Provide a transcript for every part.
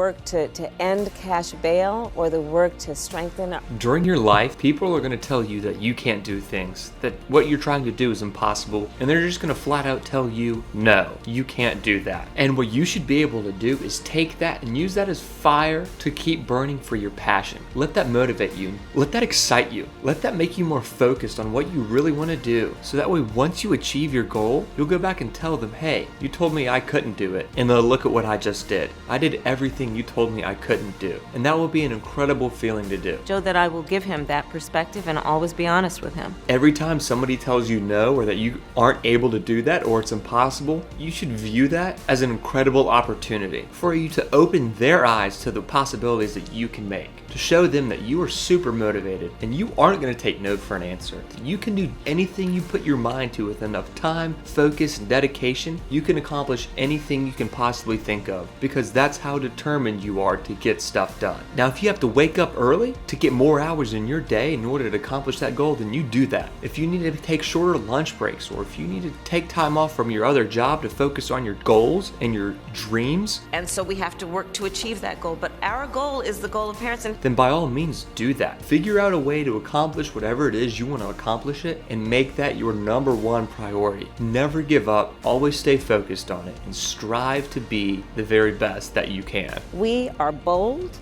work to end cash bail or the work to strengthen. During your life, people are going to tell you that you can't do things, that what you're trying to do is impossible, and they're just going to flat out tell you, no, you can't do that. And what you should be able to do is take that and use that as fire to keep burning for your passion. Let that motivate you. Let that excite you. Let that make you more focused on what you really want to do. So that way, once you achieve your goal, you'll go back and tell them, hey, you told me I couldn't do it. And they'll look at what I just did. I did everything you told me I couldn't do. And that will be an incredible feeling to do. Joe, that I will give him that perspective and always be honest with him. Every time somebody tells you no, or that you aren't able to do that, or it's impossible, you should view that as an incredible opportunity for you to open their eyes to the possibilities that you can make, to show them that you are super motivated and you aren't going to take no for an answer. You can do anything you put your mind to with enough time, focus, and dedication. You can accomplish anything you can possibly think of, because that's how determined you are to get stuff done. Now, if you have to wake up early to get more hours in your day in order to accomplish that goal, then you do that. If you need to take shorter lunch breaks, or if you need to take time off from your other job to focus on your goals and your dreams, And so we have to work to achieve that goal. But our goal is the goal of parents. And then by all means do that. Figure out a way to accomplish whatever it is you want to accomplish it, and make that your number one priority. Never give up, always stay focused on it, and strive to be the very best that you can. we are bold,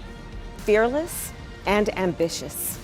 fearless, and ambitious.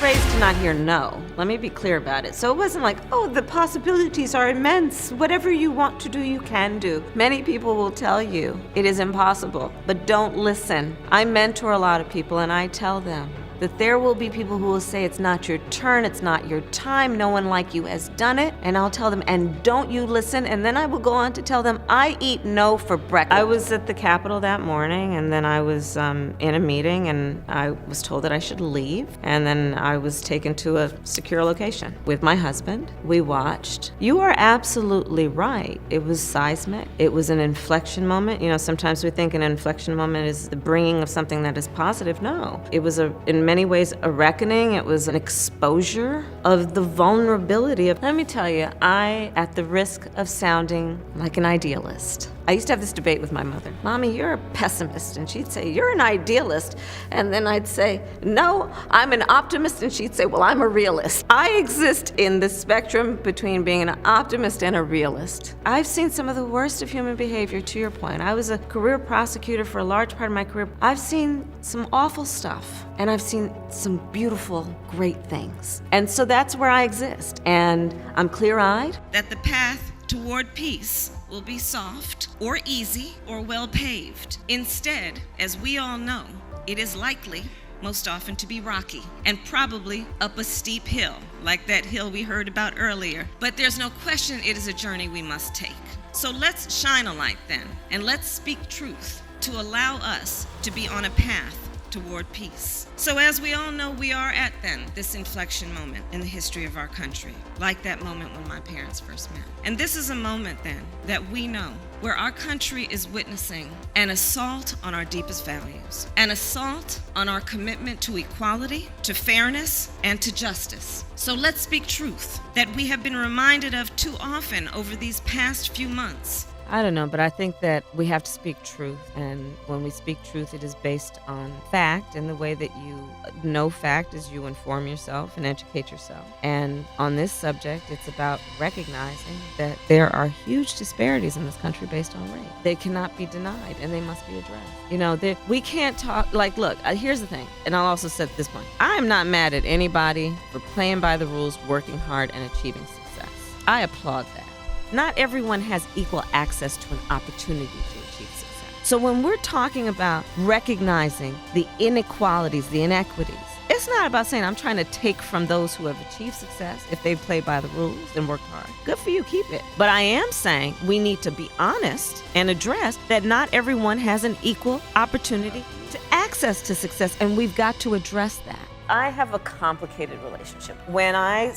Raised to not hear no. Let me be clear about it. So it wasn't like, oh, the possibilities are immense. Whatever you want to do, you can do. Many people will tell you it is impossible, but don't listen. I mentor a lot of people, and I tell them that there will be people who will say it's not your turn, it's not your time, no one like you has done it, and I'll tell them, and don't you listen, and then I will go on to tell them, I eat no for breakfast. I was at the Capitol that morning, and then I was in a meeting, and I was told that I should leave, and then I was taken to a secure location with my husband. We watched. You are absolutely right. It was seismic. It was an inflection moment. You know, sometimes we think an inflection moment is the bringing of something that is positive. No, it was in many ways a reckoning. It was an exposure of the vulnerability of, let me tell you, at the risk of sounding like an idealist, I used to have this debate with my mother. Mommy, you're a pessimist. And she'd say, you're an idealist. And then I'd say, no, I'm an optimist. And she'd say, well, I'm a realist. I exist in the spectrum between being an optimist and a realist. I've seen some of the worst of human behavior, to your point. I was a career prosecutor for a large part of my career. I've seen some awful stuff, and I've seen some beautiful, great things. And so that's where I exist. And I'm clear-eyed. That the path toward peace will be soft or easy or well paved. Instead, as we all know, it is likely most often to be rocky and probably up a steep hill, like that hill we heard about earlier. But there's no question it is a journey we must take. So let's shine a light then, and let's speak truth to allow us to be on a path toward peace. So as we all know, we are at then this inflection moment in the history of our country, like that moment when my parents first met. And this is a moment then that we know where our country is witnessing an assault on our deepest values, an assault on our commitment to equality, to fairness, and to justice. So let's speak truth that we have been reminded of too often over these past few months. I don't know, but I think that we have to speak truth. And when we speak truth, it is based on fact. And the way that you know fact is you inform yourself and educate yourself. And on this subject, it's about recognizing that there are huge disparities in this country based on race. They cannot be denied, and they must be addressed. You know, we can't talk, like, look, here's the thing, and I'll also set this point. I'm not mad at anybody for playing by the rules, working hard, and achieving success. I applaud that. Not everyone has equal access to an opportunity to achieve success. So when we're talking about recognizing the inequalities, the inequities, it's not about saying I'm trying to take from those who have achieved success if they've played by the rules and worked hard. Good for you, keep it. But I am saying we need to be honest and address that not everyone has an equal opportunity to access to success, and we've got to address that. I have a complicated relationship. When I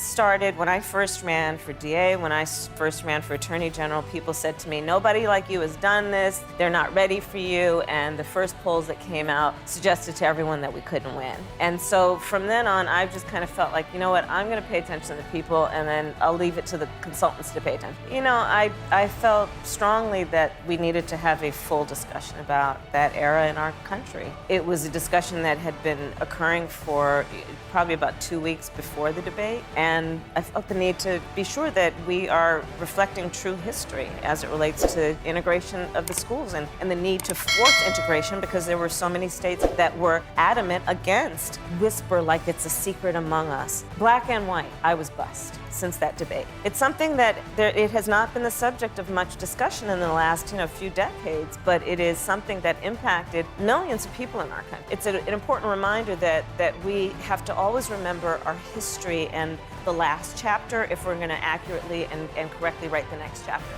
first ran for DA, when I first ran for Attorney General, people said to me, nobody like you has done this, they're not ready for you, and the first polls that came out suggested to everyone that we couldn't win. And so from then on, I've just kind of felt like, you know what, I'm gonna pay attention to the people, and then I'll leave it to the consultants to pay attention. You know, I felt strongly that we needed to have a full discussion about that era in our country. It was a discussion that had been occurring for probably about 2 weeks before the debate, and I felt the need to be sure that we are reflecting true history as it relates to integration of the schools and the need to force integration, because there were so many states that were adamant against whisper like it's a secret among us. Black and white, I was bused since that debate. It's something that it has not been the subject of much discussion in the last few decades, but it is something that impacted millions of people in our country. It's an important reminder that we have to always remember our history and the last chapter if we're going to accurately and correctly write the next chapter.